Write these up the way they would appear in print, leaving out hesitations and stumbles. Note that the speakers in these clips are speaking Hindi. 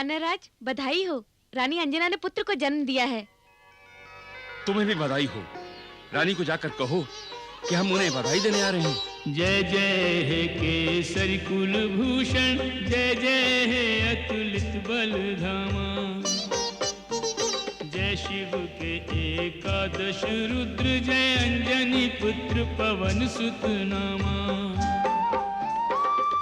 वानरराज, बधाई हो। रानी अंजना ने पुत्र को जन्म दिया है। तुम्हें भी बधाई हो। रानी को जाकर कहो कि हम उन्हें बधाई देने आ रहे हैं। जय जय है केसरी कुलभूषण, जय जय है अतुलित बलधामा। जय शिव के एकादश रुद्र, जय अंजनी पुत्र पवन सुत नामा।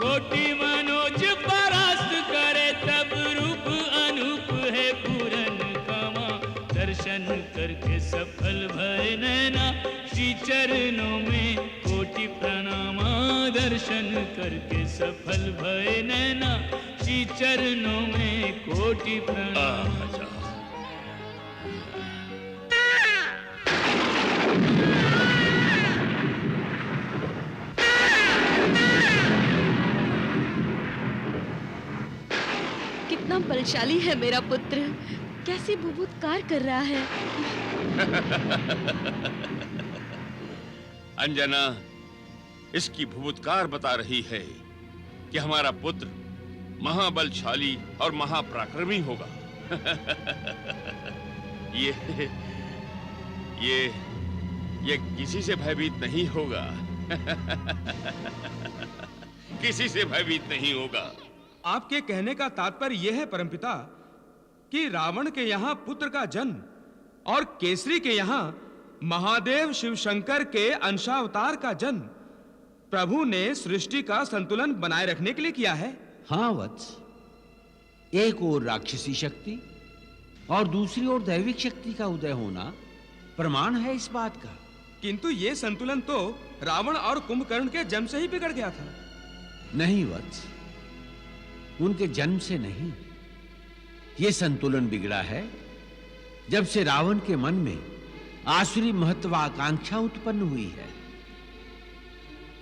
कोटि मनोज परास्त करे, तब रूप अनूप है पूरन कामा। दर्शन करके सफल भय नैना, श्री चरणों में कोटि प्रणामा। दर्शन करके सफल भय नैना, श्री चरणों में कोटि प्रणाम। कितना बलशाली है मेरा पुत्र, कैसी बुभुत्कार कर रहा है। अंजना, इसकी भुभुत्कार बता रही है कि हमारा पुत्र महाबलशाली और महापराक्रमी होगा। ये किसी से भयभीत नहीं होगा। किसी से भयभीत नहीं होगा। आपके कहने का तात्पर्य यह है परमपिता कि रावण के यहाँ पुत्र का जन्म और केसरी के यहाँ महादेव शिव शंकर के अंशावतार का जन्म प्रभु ने सृष्टि का संतुलन बनाए रखने के लिए किया है। हाँ वत्स, एक ओर राक्षसी शक्ति और दूसरी ओर दैविक शक्ति का उदय होना प्रमाण है इस बात का। किंतु ये संतुलन तो रावण और कुंभकर्ण के जन्म से ही बिगड़ गया था। नहीं वत्स, उनके जन्म से नहीं, ये संतुलन बिगड़ा है जब से रावण के मन में आसुरी महत्वाकांक्षा उत्पन्न हुई है,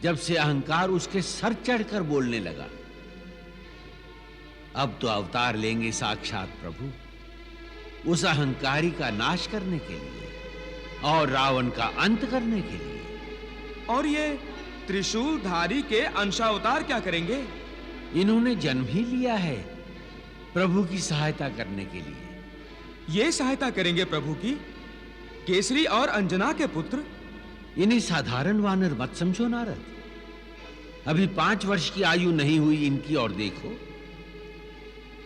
जब से अहंकार उसके सर चढ़कर बोलने लगा। अब तो अवतार लेंगे साक्षात प्रभु, उस अहंकारी का नाश करने के लिए और रावण का अंत करने के लिए। और ये त्रिशूलधारी के अंशावतार क्या करेंगे? इन्होंने जन्म ही लिया है प्रभु की सहायता करने के लिए। ये सहायता करेंगे प्रभु की? केसरी और अंजना के पुत्र? इन्हें साधारण वानर मत समझो नारद। अभी 5 वर्ष की आयु नहीं हुई इनकी, और देखो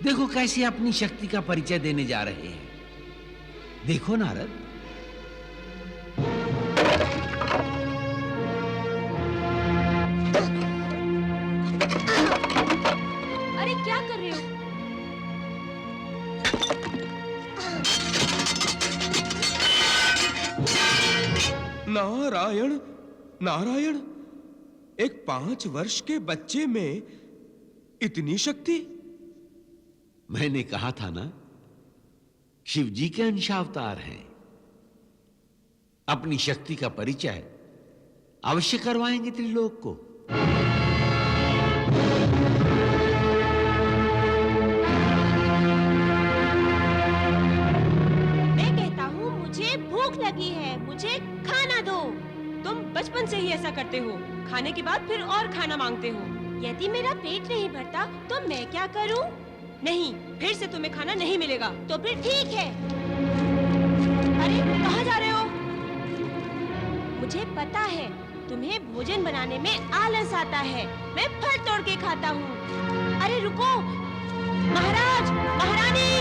देखो कैसे अपनी शक्ति का परिचय देने जा रहे हैं। देखो नारद। अरे क्या कर रहे हो? नारायण नारायण, एक 5 वर्ष के बच्चे में इतनी शक्ति? मैंने कहा था ना, शिव जी के अंशावतार हैं। अपनी शक्ति का परिचय अवश्य करवाएंगे त्रिलोक को। मैं कहता हूँ मुझे भूख लगी है, मुझे खाना दो। तुम बचपन से ही ऐसा करते हो, खाने के बाद फिर और खाना मांगते हो। यदि मेरा पेट नहीं भरता तो मैं क्या करूँ? नहीं, फिर से तुम्हें खाना नहीं मिलेगा। तो फिर ठीक है। अरे कहाँ जा रहे हो? मुझे पता है तुम्हें भोजन बनाने में आलस आता है, मैं फल तोड़ के खाता हूँ। अरे रुको, महाराज, महारानी।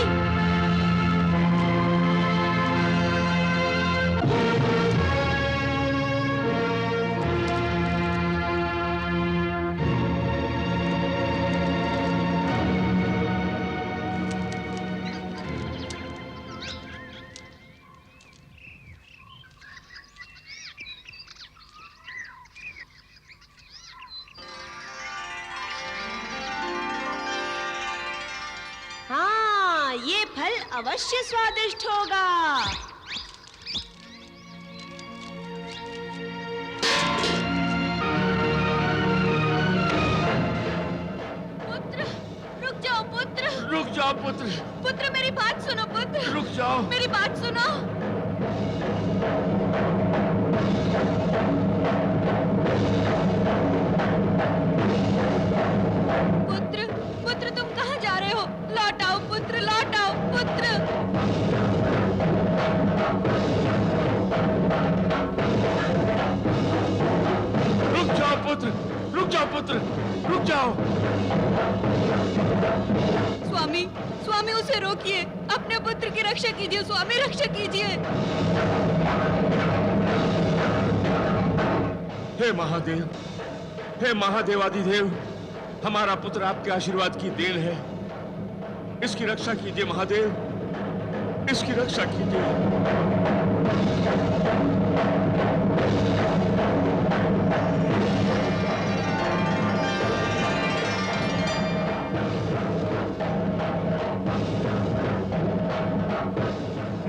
ये फल अवश्य स्वादिष्ट होगा। पुत्र, रुक जाओ पुत्र। रुक जाओ पुत्र। पुत्र मेरी बात सुनो पुत्र। रुक जाओ। मेरी बात सुनो। पुत्र, पुत्र तुम कहाँ जा रहे हो? लौट आओ पुत्र। पुत्र, रुक जाओ। स्वामी, स्वामी उसे रोकिए, अपने पुत्र की रक्षा कीजिए स्वामी, रक्षा कीजिए। हे महादेव, हे महादेवादिदेव, हमारा पुत्र आपके आशीर्वाद की देन है। इसकी रक्षा कीजिए महादेव, इसकी रक्षा कीजिए।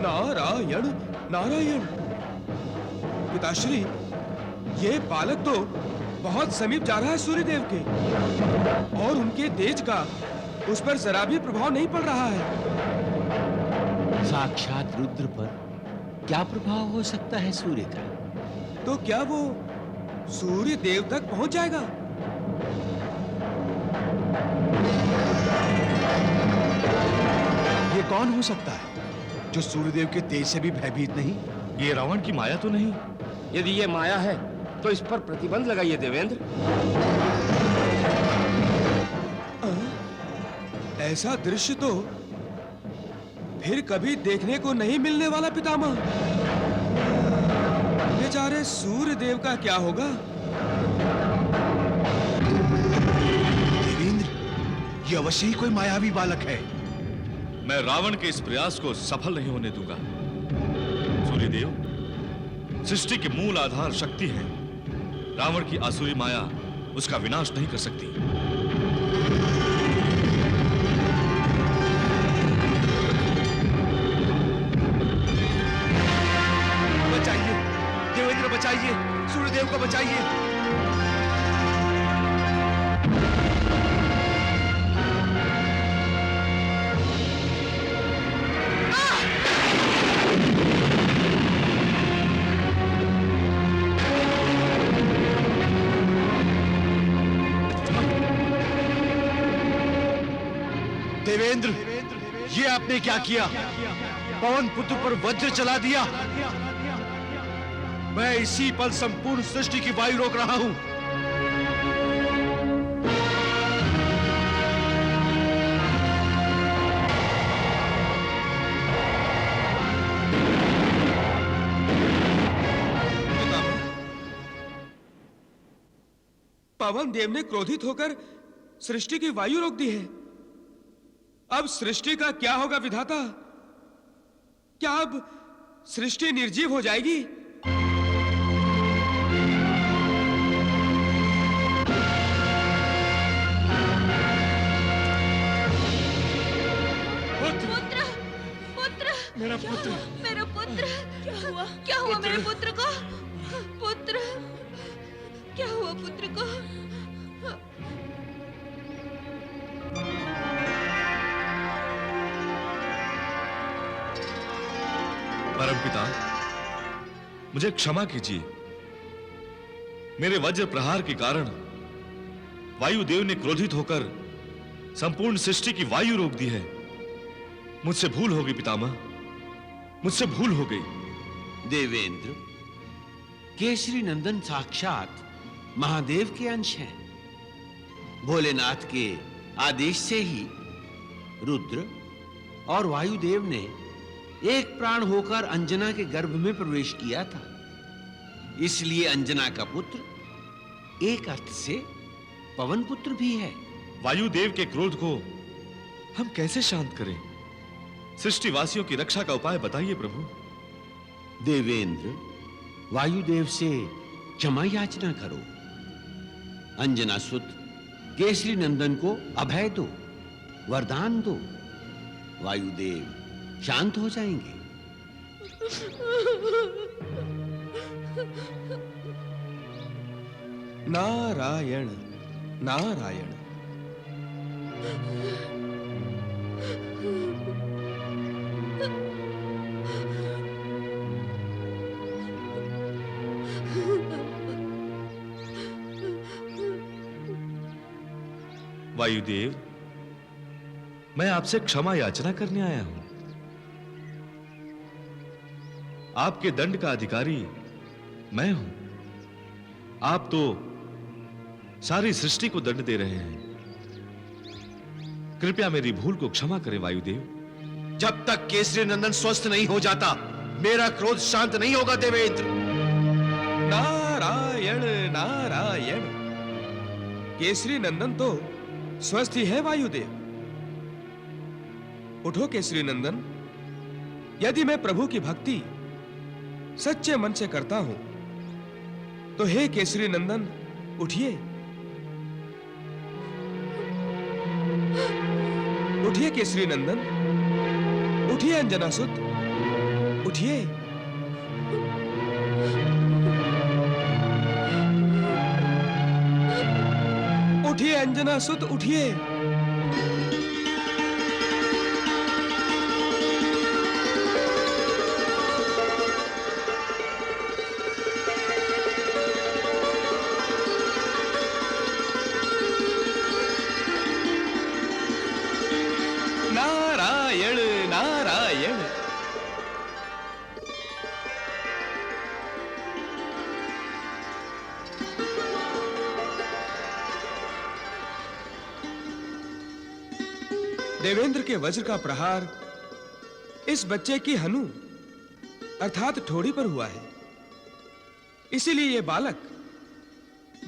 नारायण नारायण। पिताश्री, ये बालक तो बहुत समीप जा रहा है सूर्यदेव के, और उनके तेज का उस पर जरा भी प्रभाव नहीं पड़ रहा है। साक्षात रुद्र पर क्या प्रभाव हो सकता है सूर्य का? तो क्या वो सूर्य देव तक पहुंच जाएगा? ये कौन हो सकता है जो सूर्यदेव के तेज से भी भयभीत नहीं? ये रावण की माया तो नहीं? यदि ये माया है तो इस पर प्रतिबंध लगाइए देवेंद्र। ऐसा दृश्य तो फिर कभी देखने को नहीं मिलने वाला पितामह। बेचारे सूर्य देव का क्या होगा? देवेंद्र, ये अवश्य ही कोई मायावी बालक है। मैं रावण के इस प्रयास को सफल नहीं होने दूंगा। सूर्यदेव सृष्टि के मूल आधार शक्ति है। रावण की आसुरी माया उसका विनाश नहीं कर सकती। बचाइए देवेंद्र, बचाइए, सूर्यदेव को बचाइए। देवेंद्र, ये आपने क्या किया? पवन पुत्र पर वज्र चला दिया। मैं इसी पल संपूर्ण सृष्टि की वायु रोक रहा हूं। पवन देव ने क्रोधित होकर सृष्टि की वायु रोक दी है। अब सृष्टि का क्या होगा विधाता? क्या अब सृष्टि निर्जीव हो जाएगी? पुत्र, पुत्र, मेरा पुत्र, मेरा पुत्र, क्या हुआ? क्या हुआ मेरे पुत्र को? पुत्र, क्या हुआ पुत्र को? परमपिता, मुझे क्षमा कीजिए। मेरे वज्र प्रहार के कारण वायुदेव ने क्रोधित होकर संपूर्ण सृष्टि की वायु रोक दी है। मुझसे भूल हो गई पितामह, मुझसे भूल हो गई। देवेंद्र, केसरी नंदन साक्षात महादेव के अंश हैं। भोलेनाथ के आदेश से ही रुद्र और वायुदेव ने एक प्राण होकर अंजना के गर्भ में प्रवेश किया था। इसलिए अंजना का पुत्र एक अर्थ से पवन पुत्र भी है। वायुदेव के क्रोध को हम कैसे शांत करें? सृष्टिवासियों की रक्षा का उपाय बताइए प्रभु। देवेंद्र, वायुदेव से क्षमा याचना करो। अंजना सुत केसरी नंदन को अभय दो, वरदान दो। वायुदेव शांत हो जाएंगे। नारायण नारायण। वायुदेव, मैं आपसे क्षमा याचना करने आया हूं। आपके दंड का अधिकारी मैं हूं। आप तो सारी सृष्टि को दंड दे रहे हैं। कृपया मेरी भूल को क्षमा करें वायुदेव। जब तक केसरी नंदन स्वस्थ नहीं हो जाता मेरा क्रोध शांत नहीं होगा देवेंद्र। नारायण नारायण। केसरी नंदन तो स्वस्थ ही है वायुदेव। उठो केसरी नंदन, यदि मैं प्रभु की भक्ति सच्चे मन से करता हूं तो हे केसरी नंदन उठिए, उठिए केसरी नंदन, उठिए अंजनासुत, उठिए। उठिए अंजनासुत, उठिए। नारायण नारायण। देवेंद्र के वज्र का प्रहार इस बच्चे की हनु अर्थात ठोड़ी पर हुआ है, इसीलिए यह बालक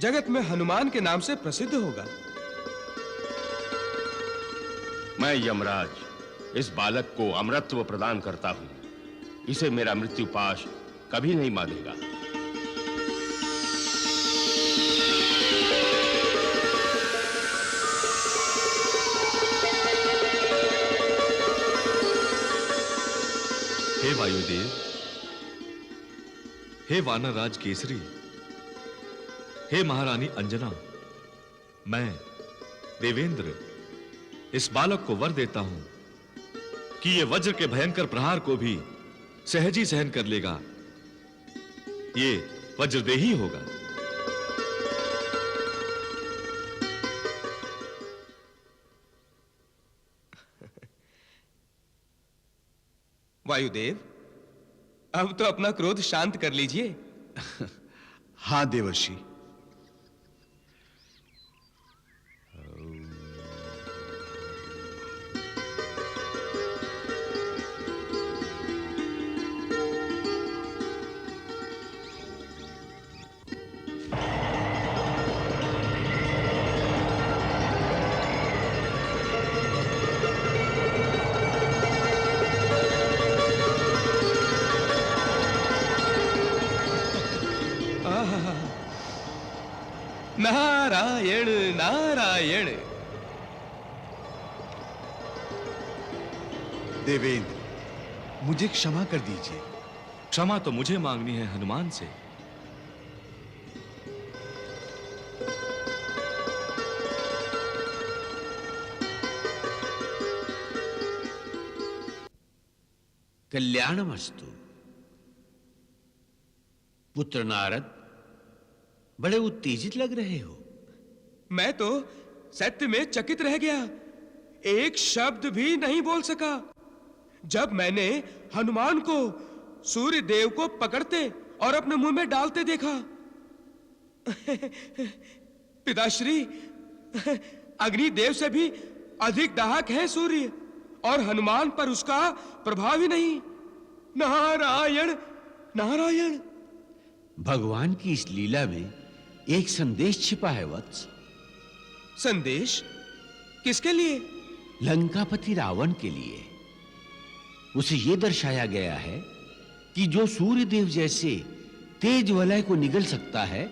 जगत में हनुमान के नाम से प्रसिद्ध होगा। मैं यमराज इस बालक को अमरत्व प्रदान करता हूं। इसे मेरा मृत्युपाश कभी नहीं मारेगा। हे वायुदेव, हे वानरराज केसरी, हे महारानी अंजना, मैं देवेंद्र इस बालक को वर देता हूं कि यह वज्र के भयंकर प्रहार को भी सहज ही सहन कर लेगा। ये वज्रदेही होगा। वायुदेव, अब तो अपना क्रोध शांत कर लीजिए। हां देवर्षि। नारायण नारायण। देवेंद्र, मुझे क्षमा कर दीजिए। क्षमा तो मुझे मांगनी है हनुमान से। कल्याणमस्तु। पुत्र नारद, बड़े उत्तेजित लग रहे हो। मैं तो सत्य में चकित रह गया, एक शब्द भी नहीं बोल सका जब मैंने हनुमान को सूर्य देव को पकड़ते और अपने मुंह में डालते देखा। पिताश्री, अग्निदेव से भी अधिक दाहक है सूर्य और हनुमान पर उसका प्रभाव ही नहीं। नारायण नारायण। भगवान की इस लीला में एक संदेश छिपा है वत्स। संदेश? किसके लिए? लंकापति रावण के लिए। उसे यह दर्शाया गया है कि जो सूर्यदेव जैसे तेज वलय को निगल सकता है,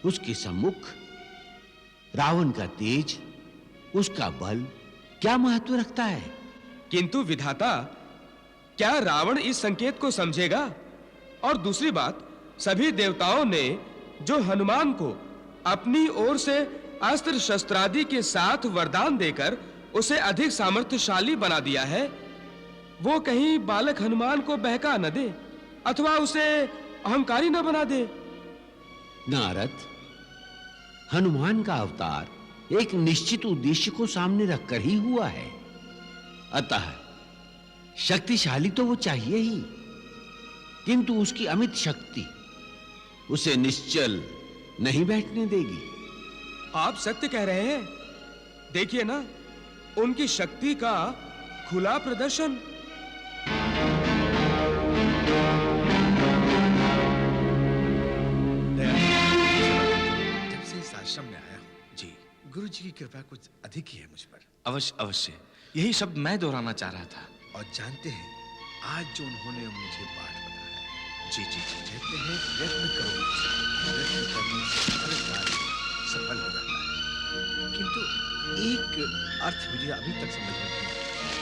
उसके सम्मुख रावण का तेज, उसका बल क्या महत्व रखता है। किंतु विधाता, क्या रावण इस संकेत को समझेगा? और दूसरी बात, सभी देवताओं ने जो हनुमान को अपनी ओर से अस्त्र शस्त्रादि के साथ वरदान देकर उसे अधिक सामर्थ्यशाली बना दिया है, वो कहीं बालक हनुमान को बहका न दे अथवा उसे अहंकारी न बना दे। नारद, हनुमान का अवतार एक निश्चित उद्देश्य को सामने रखकर ही हुआ है, अतः शक्तिशाली तो वो चाहिए ही, किंतु उसकी अमित शक्ति उसे निश्चल नहीं बैठने देगी। आप सत्य कह रहे हैं। देखिए ना, उनकी शक्ति का खुला प्रदर्शन। जब से इस आश्रम में आया हूं जी, गुरु जी की कृपा कुछ अधिक ही है मुझ पर। अवश्य अवश्य, यही शब्द मैं दोहराना चाह रहा था। और जानते हैं, आज जो उन्होंने मुझे पाठ बताया, जी जी जी, कहते हैं प्रयत्न करो, प्रयत्न करने से हर कार्य सफल हो जाता है। किंतु एक अर्थ मुझे अभी तक समझ नहीं आया।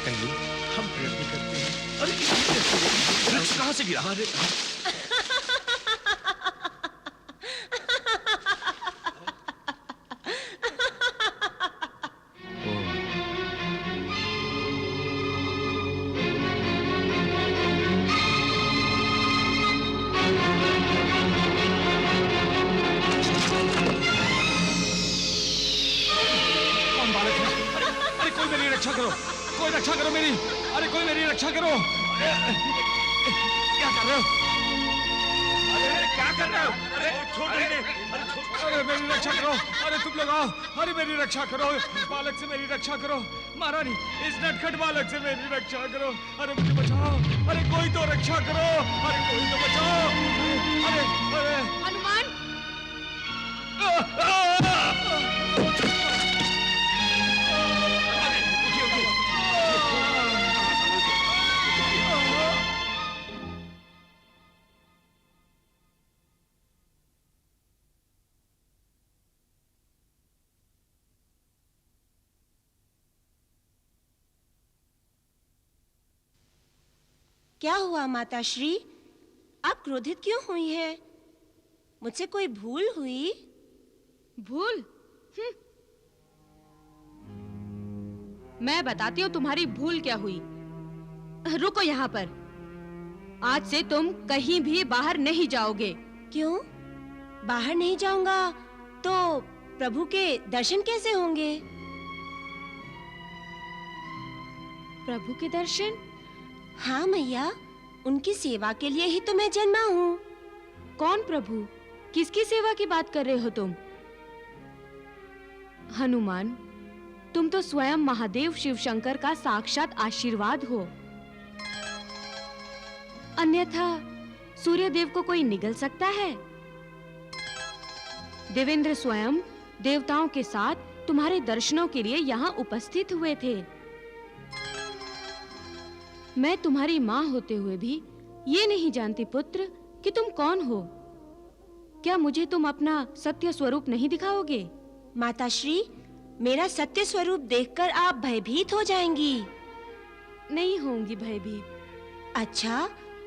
कहिए, हम प्रयत्न करते हैं, अरे कहां से गिरा? अरे रक्षा करो, कोई रक्षा करो मेरी। अरे कोई मेरी रक्षा करो। क्या कर रहे हो? अरे क्या कर रहे हो? अरे छोड़ दे। अरे मेरी रक्षा करो। अरे तुम लोग आओ। अरे मेरी रक्षा करो, बालक से मेरी रक्षा करो। महारानी, इस नटखट बालक से मेरी रक्षा करो। अरे मुझे बचाओ। अरे कोई तो रक्षा करो। अरे कोई तो बचाओ। अरे अरे हनुमान, क्या हुआ माताश्री? आप क्रोधित क्यों हुई हैं? मुझसे कोई भूल हुई? भूल? मैं बताती हूँ तुम्हारी भूल क्या हुई। रुको यहाँ पर। आज से तुम कहीं भी बाहर नहीं जाओगे। क्यों? बाहर नहीं जाऊंगा तो प्रभु के दर्शन कैसे होंगे? प्रभु के दर्शन? हाँ मैया, उनकी सेवा के लिए ही तो मैं जन्मा हूँ। कौन प्रभु? किसकी सेवा की बात कर रहे हो तुम? हनुमान, तुम तो स्वयं महादेव शिव शंकर का साक्षात आशीर्वाद हो। अन्यथा सूर्यदेव को कोई निगल सकता है? देवेंद्र स्वयं देवताओं के साथ तुम्हारे दर्शनों के लिए यहाँ उपस्थित हुए थे। मैं तुम्हारी माँ होते हुए भी ये नहीं जानती पुत्र कि तुम कौन हो। क्या मुझे तुम अपना सत्य स्वरूप नहीं दिखाओगे? माताश्री, मेरा सत्य स्वरूप देखकर आप भयभीत हो जाएंगी। नहीं होंगी भयभीत। अच्छा,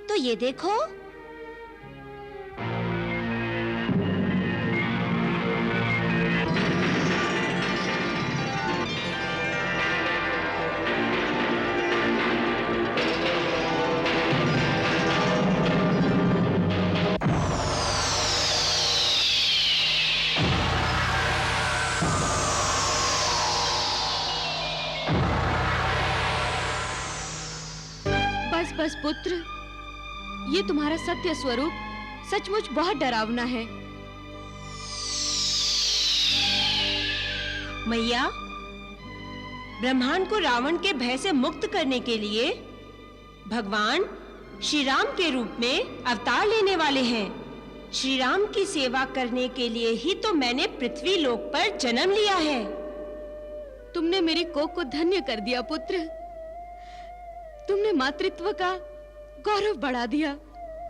तो ये देखो। बस पुत्र, ये तुम्हारा सत्य स्वरूप सचमुच बहुत डरावना है। मैया, ब्रह्मांड को रावण के भय से मुक्त करने के लिए भगवान श्री राम के रूप में अवतार लेने वाले हैं। श्री राम की सेवा करने के लिए ही तो मैंने पृथ्वी लोक पर जन्म लिया है। तुमने मेरी कोख को धन्य कर दिया पुत्र। तुमने मातृत्व का गौरव बढ़ा दिया।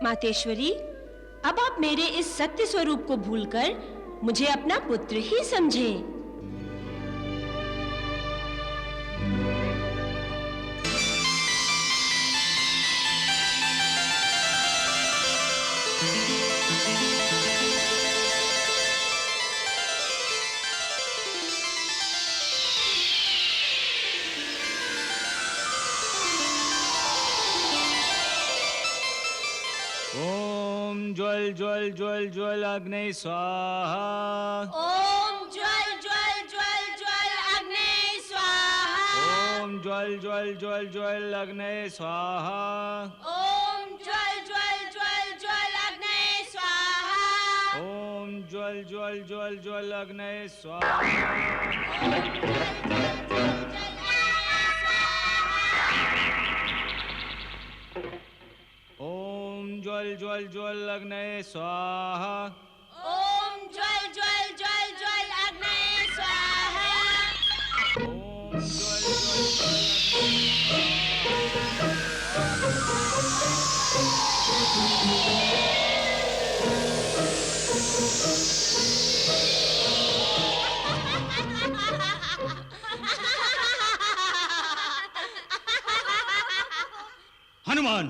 मातेश्वरी, अब आप मेरे इस सत्य स्वरूप को भूलकर मुझे अपना पुत्र ही समझें। ओम ज्वल ज्वल ज्वल ज्वल अग्नि स्वाहा। ओम ज्वल ज्वल ज्वल ज्वल अग्नि स्वाहा। ओम ज्वल ज्वल ज्वल ज्वल अग्नि स्वाहा। ओम ज्वल ज्वल ज्वल ज्वल अग्नि स्वाहा। ओम ज्वल ज्वल ज्वल ज्वल अग्नये स्वाहा। ओम ज्वल ज्वल ज्वल अग्नये स्वाहा। ओम ज्वल ज्वल ज्वल ज्वल अग्नये स्वाहा। ओम ज्वल ज्वल ज्वल हनुमान,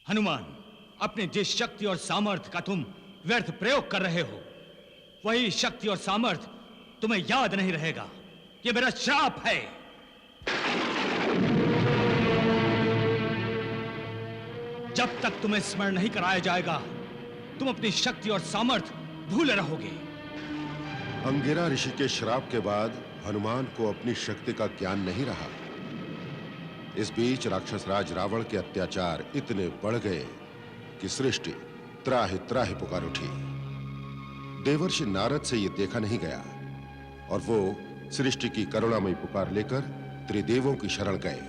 हनुमान, अपने जिस शक्ति और सामर्थ्य का तुम व्यर्थ प्रयोग कर रहे हो, वही शक्ति और सामर्थ्य तुम्हें याद नहीं रहेगा। ये मेरा श्राप है। जब तक तुम्हें स्मरण नहीं कराया जाएगा, तुम अपनी शक्ति और सामर्थ्य भूले रहोगे। अंगिरा ऋषि के श्राप के बाद हनुमान को अपनी शक्ति का ज्ञान नहीं रहा। इस बीच राक्षसराज रावण के अत्याचार इतने बढ़ गए कि सृष्टि त्राहि त्राहि पुकार उठी। देवर्षि नारद से यह देखा नहीं गया और वो सृष्टि की करुणामयी पुकार लेकर त्रिदेवों की शरण गए।